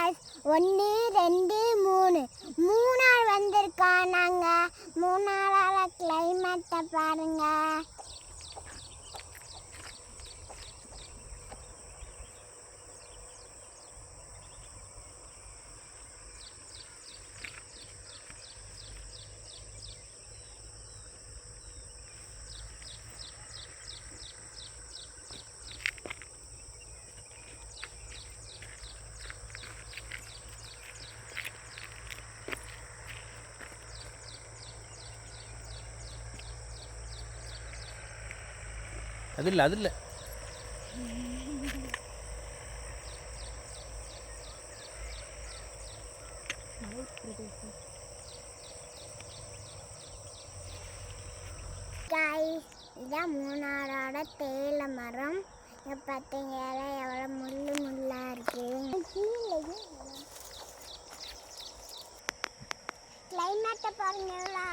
Guys 1 2 3 Munnar வந்திருக்கோம் நாங்கள். மூணாறால கிளைமேட்டை பாருங்க. அது இல்லை காய்ஸ் இதான் மூணாரோட தேயிலை மரம். இங்கே பார்த்தீங்களா எவ்வளோ முள்ளாக இருக்குது. கிளைமேட்டை பாருங்க எவ்வளோ